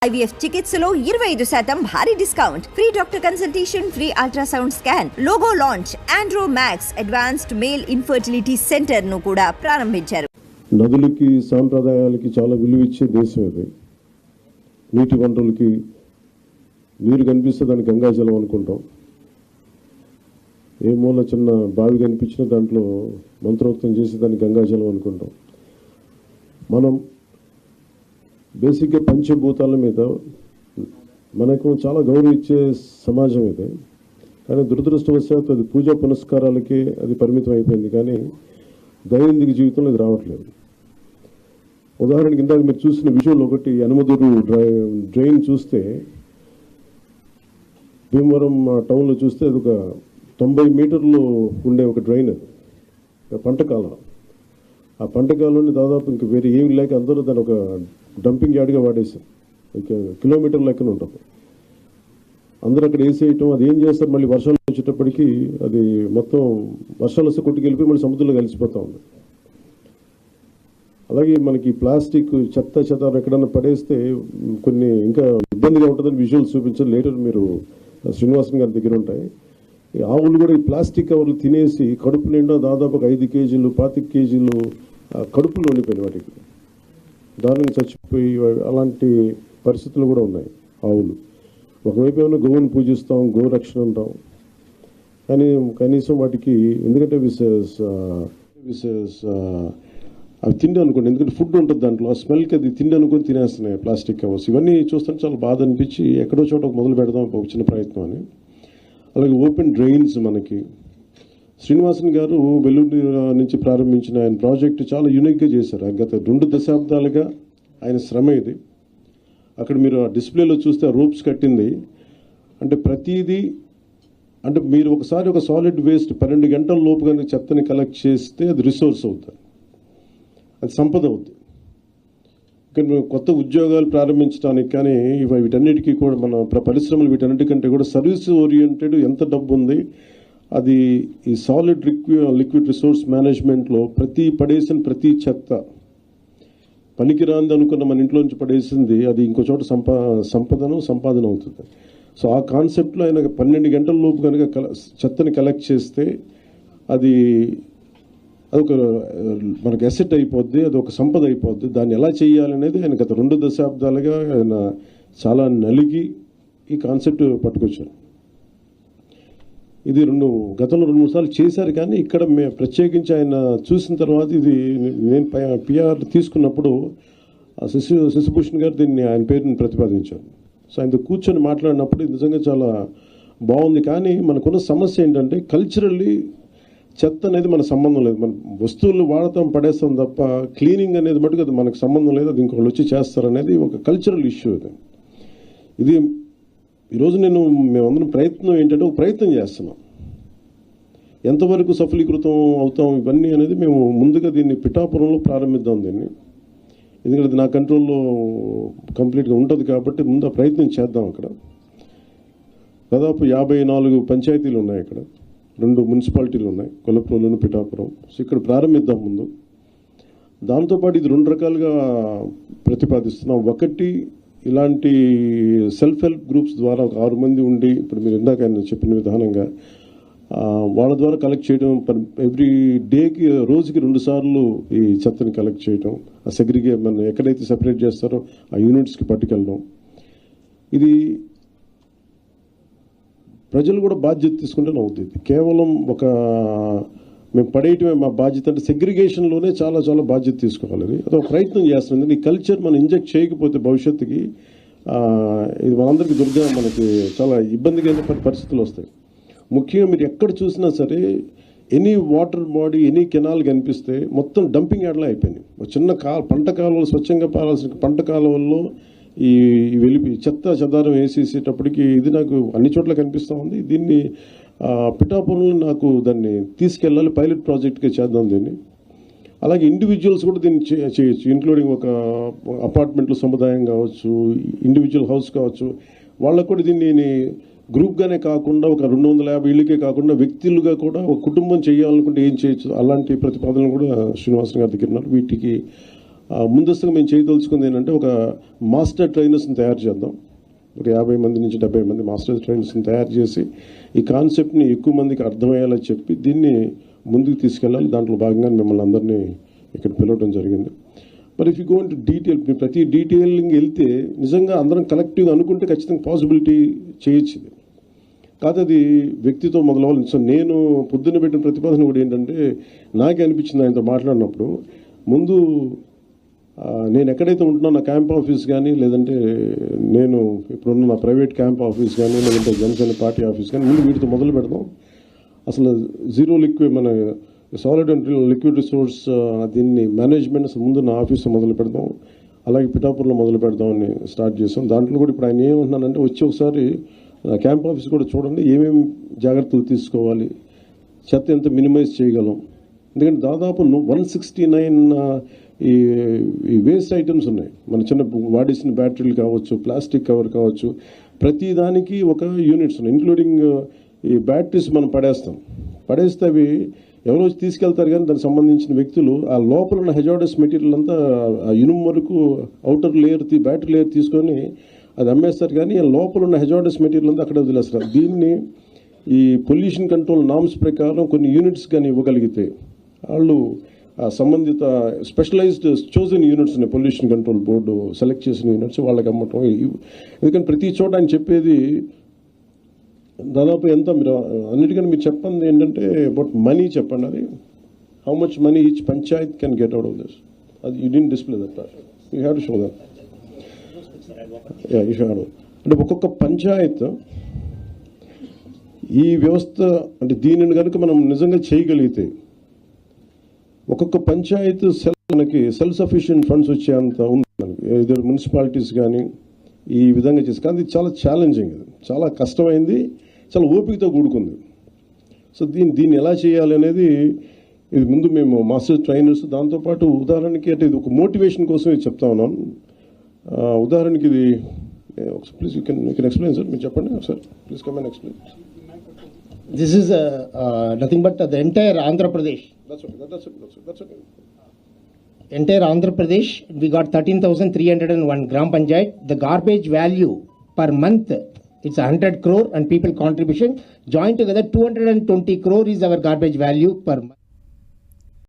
IVF చికిత్సలో 25% భారీ discount, free doctor consultation, free ultrasound scan, logo launch, Andro max advanced male infertility centre ను కూడా ప్రారంభించారు. నదులకి సాంప్రదాయాలకి చాలా విలువ ఇచ్చే దేశం ఇది. నీటి వనరులకి నీరు కనిపిస్తే దాన్ని గంగాజలం అనుకుంటాం. ఏ మూల చిన్న బావి కనిపించినా దాంట్లో మంత్రోక్తం చేసి దాన్ని గంగాజలం అనుకుంటాం. మనం బేసిక్గా పంచభూతాల మీద మనకు చాలా గౌరవం ఇచ్చే సమాజం ఇది. కానీ దురదృష్టవశాత్తు అది పూజా పునస్కారాలకే అది పరిమితం అయిపోయింది, కానీ దైనందిక జీవితంలో ఇది రావట్లేదు. ఉదాహరణకి ఇందాక మీరు చూసిన విజువల్ ఒకటి, యనమదురు డ్రైన్ చూస్తే భీమవరం టౌన్లో చూస్తే అది ఒక 90 మీటర్లు ఉండే ఒక డ్రైన్, అది పంటకాలం. ఆ పంటకాలంలో దాదాపు ఇంక వేరే ఏమి లేక అందరూ దాని ఒక డంపింగ్ యార్డ్గా వాడేసాం. ఇక కిలోమీటర్ లెక్కన ఉంటుంది. అందరూ అక్కడ వేసేయటం, అది ఏం చేస్తారు, మళ్ళీ వర్షాలు వచ్చేటప్పటికి అది మొత్తం వర్షాలు వస్తే కొట్టుకెళ్ళిపోయి మళ్ళీ సముద్రంలో కలిసిపోతూ ఉంది. అలాగే మనకి ప్లాస్టిక్ చెత్త చెదారం ఎక్కడన్నా పడేస్తే కొన్ని ఇంకా ఇబ్బందిగా ఉంటుందని విజువల్స్ చూపించారు. లేటర్ మీరు శ్రీనివాసన్ గారి దగ్గర ఉంటాయి. ఈ ఆవులు కూడా ఈ ప్లాస్టిక్ కవర్లు తినేసి కడుపు నిండా దాదాపు 5 కేజీలు 25 కేజీలు కడుపులో ఉండిపోయినాయి. వాటికి దారుణంగా చచ్చిపోయి అలాంటి పరిస్థితులు కూడా ఉన్నాయి ఆవులు. ఒకవైపు ఏమైనా గోవుని పూజిస్తాం, గోరక్షణ అంటాం, కానీ కనీసం వాటికి ఎందుకంటే అవి తిండి అనుకోండి, ఎందుకంటే ఫుడ్ ఉంటుంది దాంట్లో, ఆ స్మెల్కి అది తిండి అనుకొని తినేస్తున్నాయి ప్లాస్టిక్ కవర్స్. ఇవన్నీ చూస్తుంటే చాలా బాధ అనిపించి ఎక్కడో చోట మొదలు పెడదాం ఒక చిన్న ప్రయత్నం అని. అలాగే ఓపెన్ డ్రైన్స్ మనకి శ్రీనివాసన్ గారు వెల్లుల్లి నుంచి ప్రారంభించిన ఆయన ప్రాజెక్టు చాలా యూనిక్గా చేశారు. గత 2 దశాబ్దాలుగా ఆయన శ్రమ ఇది. అక్కడ మీరు ఆ డిస్ప్లేలో చూస్తే రూప్స్ కట్టింది అంటే ప్రతిదీ, అంటే మీరు ఒకసారి ఒక సాలిడ్ వేస్ట్ 12 గంటల లోపు కనుక చెత్తని కలెక్ట్ చేస్తే అది రిసోర్స్ అవుతుంది, అది సంపద అవుతుంది. ఇక్కడ కొత్త ఉద్యోగాలు ప్రారంభించడానికి కానీ వీటన్నిటికీ కూడా మన పరిశ్రమలు వీటన్నిటికంటే కూడా సర్వీస్ ఓరియంటెడ్ ఎంత డబ్బు ఉంది, అది ఈ సాలిడ్ లిక్విడ్ రిసోర్స్ మేనేజ్మెంట్లో పడేసిన ప్రతి చెత్త పనికిరాంది అనుకున్న మన ఇంట్లోంచి పడేసింది అది ఇంకో చోట సంపాదన అవుతుంది. సో ఆ కాన్సెప్ట్లో ఆయన 12 గంటల లోపు కనుక చెత్తని కలెక్ట్ చేస్తే అదొక మనకు అసెట్ అయిపోద్ది, అది ఒక సంపద అయిపోద్ది. దాన్ని ఎలా చేయాలనేది ఆయన గత 2 దశాబ్దాలుగా ఆయన చాలా నలిగి ఈ కాన్సెప్ట్ పట్టుకొచ్చారు. ఇది గతంలో 2-3 సార్లు చేశారు, కానీ ఇక్కడ ప్రత్యేకించి ఆయన చూసిన తర్వాత ఇది నేను పిఆర్ తీసుకున్నప్పుడు శశిభూషణ్ గారు దీన్ని ఆయన పేరుని ప్రతిపాదించారు. సో ఆయనతో కూర్చొని మాట్లాడినప్పుడు నిజంగా చాలా బాగుంది. కానీ మనకున్న సమస్య ఏంటంటే కల్చరల్లీ చెత్త అనేది మన సంబంధం లేదు. మన వస్తువులు వాడతాం, పడేస్తాం తప్ప క్లీనింగ్ అనేది మటుకు అది మనకు సంబంధం లేదు, అది ఇంకొకళ్ళు వచ్చి చేస్తారనేది ఒక కల్చరల్ ఇష్యూ. ఇది ఈరోజు మేమందరం ప్రయత్నం ఏంటంటే ఒక ప్రయత్నం చేస్తున్నాం, ఎంతవరకు సఫలీకృతం అవుతాం ఇవన్నీ అనేది మేము ముందుగా దీన్ని పిఠాపురంలో ప్రారంభిద్దాం దీన్ని, ఎందుకంటే నా కంట్రోల్లో కంప్లీట్గా ఉంటుంది కాబట్టి ముందు ఆ ప్రయత్నం చేద్దాం. అక్కడ దాదాపు 54 పంచాయతీలు ఉన్నాయి, ఇక్కడ 2 మున్సిపాలిటీలు ఉన్నాయి, కొలప్రోలును పిఠాపురం. సో ఇక్కడ ప్రారంభిద్దాం ముందు. దాంతోపాటు ఇది 2 రకాలుగా ప్రతిపాదిస్తున్నాం. ఒకటి, ఇలాంటి సెల్ఫ్ హెల్ప్ గ్రూప్స్ ద్వారా ఒక 6 మంది ఉండి, ఇప్పుడు మీరు ఇందాక ఆయన చెప్పిన విధానంగా వాళ్ళ ద్వారా కలెక్ట్ చేయడం, ఎవ్రీ డేకి రోజుకి 2 సార్లు ఈ చెత్తని కలెక్ట్ చేయడం, ఆ మన ఎక్కడైతే సెపరేట్ చేస్తారో ఆ యూనిట్స్కి పట్టుకెళ్ళడం. ఇది ప్రజలు కూడా బాధ్యత తీసుకుంటేనే అవుతుంది. కేవలం మేము పడేయటమే మా బాధ్యత అంటే సెగ్రిగేషన్లోనే చాలా చాలా బాధ్యత తీసుకోవాలి. అది ఒక ప్రయత్నం చేస్తుంది. ఈ కల్చర్ మనం ఇంజెక్ట్ చేయకపోతే భవిష్యత్తుకి ఇది మనందరికీ మనకి చాలా ఇబ్బందిగా పరిస్థితులు వస్తాయి. ముఖ్యంగా మీరు ఎక్కడ చూసినా సరే any water body, any canal కనిపిస్తే మొత్తం డంపింగ్ యార్డ్లా అయిపోయింది. ఒక చిన్న పంట కాలువలు, స్వచ్ఛంగా పారాల్సిన పంట కాలువల్లో ఈ చెత్త చెదారం వేసేసేటప్పటికి ఇది నాకు అన్ని చోట్ల కనిపిస్తూ ఉంది. దీన్ని పిఠాపురంలో నాకు దాన్ని తీసుకెళ్ళాలి, పైలట్ ప్రాజెక్ట్గా చేద్దాం దీన్ని. అలాగే ఇండివిజువల్స్ కూడా దీన్ని చేయొచ్చు, ఇంక్లూడింగ్ ఒక అపార్ట్మెంట్లో సముదాయం కావచ్చు, ఇండివిజువల్ హౌస్ కావచ్చు, వాళ్ళకు కూడా దీన్ని గ్రూప్గానే కాకుండా ఒక 250 ఇళ్ళకే కాకుండా వ్యక్తులుగా కూడా ఒక కుటుంబం చేయాలనుకుంటే ఏం చేయొచ్చు, అలాంటి ప్రతిపాదనలు కూడా శ్రీనివాసన్ గారి దగ్గర ఉన్నారు. వీటికి ముందస్తుగా మేము చేయదలుచుకుంది ఏంటంటే ఒక మాస్టర్ ట్రైనర్స్ని తయారు చేద్దాం. ఒక 50 మంది నుంచి 70 మంది మాస్టర్ ట్రైనర్స్ని తయారు చేసి ఈ కాన్సెప్ట్ని ఎక్కువ మందికి అర్థమయ్యేలా చెప్పి దీన్ని ముందుకు తీసుకెళ్ళాలి. దాంట్లో భాగంగా మిమ్మల్ని అందరినీ ఇక్కడ పిలవడం జరిగింది. మరి if you go into detail, ప్రతి డీటెయిలింగ్ వెళ్తే నిజంగా అందరం కలెక్టివ్గా అనుకుంటే ఖచ్చితంగా పాసిబిలిటీ చేయొచ్చు. ఇది కాదు, అది వ్యక్తితో మొదలవ్వాలి. సో నేను పొద్దున్న పెట్టిన ప్రతిపాదన కూడా ఏంటంటే నాకే అనిపించింది ఆయనతో మాట్లాడినప్పుడు, ముందు నేను ఎక్కడైతే ఉంటున్నా నా క్యాంప్ ఆఫీస్ కానీ, లేదంటే నేను ఇప్పుడున్న నా ప్రైవేట్ క్యాంప్ ఆఫీస్ కానీ, లేదంటే జనసేన పార్టీ ఆఫీస్ కానీ, ముందు వీటితో మొదలు పెడదాం. అసలు జీరో లిక్విడ్, మన సాలిడ్ అండ్ లిక్విడ్ రిసోర్స్ దీన్ని మేనేజ్మెంట్ అసలు ముందు నా ఆఫీస్లో మొదలు పెడదాం, అలాగే పిఠాపూర్లో మొదలు పెడదామని స్టార్ట్ చేసాం. దాంట్లో కూడా ఇప్పుడు ఆయన ఏమంటున్నానంటే వచ్చి ఒకసారి క్యాంప్ ఆఫీస్ కూడా చూడండి, ఏమేమి జాగ్రత్తలు తీసుకోవాలి, చెత్త ఎంత మినిమైజ్ చేయగలం. ఎందుకంటే దాదాపు 169 ఈ వేస్ట్ ఐటమ్స్ ఉన్నాయి. మన చిన్న వాడేసిన బ్యాటరీలు కావచ్చు, ప్లాస్టిక్ కవర్ కావచ్చు, ప్రతి దానికి ఒక యూనిట్స్ ఉన్నాయి. ఇంక్లూడింగ్ ఈ బ్యాటరీస్ మనం పడేస్తే అవి ఎవరో వచ్చి తీసుకెళ్తారు, కానీ దానికి సంబంధించిన వ్యక్తులు ఆ లోపల ఉన్న హెజార్డస్ మెటీరియల్ అంతా ఆ ఇనుము వరకు అవుటర్ లేయర్ బ్యాటరీ లేయర్ తీసుకొని అది అమ్మేస్తారు, కానీ లోపల ఉన్న హెజార్డస్ మెటీరియల్ అంతా అక్కడ వదిలేస్తారు. దీన్ని ఈ పొల్యూషన్ కంట్రోల్ నామ్స్ ప్రకారం కొన్ని యూనిట్స్ కానీ ఇవ్వగలిగితే వాళ్ళు సంబంధిత స్పెషలైజ్డ్ చోజన్ యూనిట్స్ ఉన్నాయి, పొల్యూషన్ కంట్రోల్ బోర్డు సెలెక్ట్ చేసిన యూనిట్స్ వాళ్ళకి అమ్మటం. ఎందుకంటే ప్రతి చోట ఆయన చెప్పేది దాదాపు ఎంత, మీరు అన్నిటికన్నా మీరు చెప్పండి ఏంటంటే అబౌట్ మనీ చెప్పండి. అది how much money each panchayat can get out of this. అది you didn't display that part, you have to show that. You have అంటే ఒక్కొక్క పంచాయత్ ఈ వ్యవస్థ అంటే దీనిని కనుక మనం నిజంగా చేయగలిగితే ఒక్కొక్క పంచాయత్ మనకి సెల్ఫ్ సఫిషియెంట్ ఫండ్స్ వచ్చేంత ఉంది. ఇద్దరు మున్సిపాలిటీస్ కానీ ఈ విధంగా చేసి, కానీ ఇది చాలా ఛాలెంజింగ్, ఇది చాలా కష్టమైంది, చాలా ఓపికతో కూడుకుంది. సో దీన్ని ఎలా చేయాలి అనేది ఇది ముందు మేము మాస్టర్ ట్రైనర్స్, దాంతోపాటు ఉదాహరణకి అంటే ఇది ఒక మోటివేషన్ కోసం ఇది చెప్తా ఉన్నాను. ఉదాహరణకి ఇది please you can explain sir, మీరు చెప్పండి sir, please come and explain. This is nothing but the entire Andhra Pradesh. That's okay. Entire Andhra Pradesh, we got 13,301 Gram Panchayat. The garbage value per month, it's 100 crore and people contribution. Joined together, 220 crore is our garbage value per month.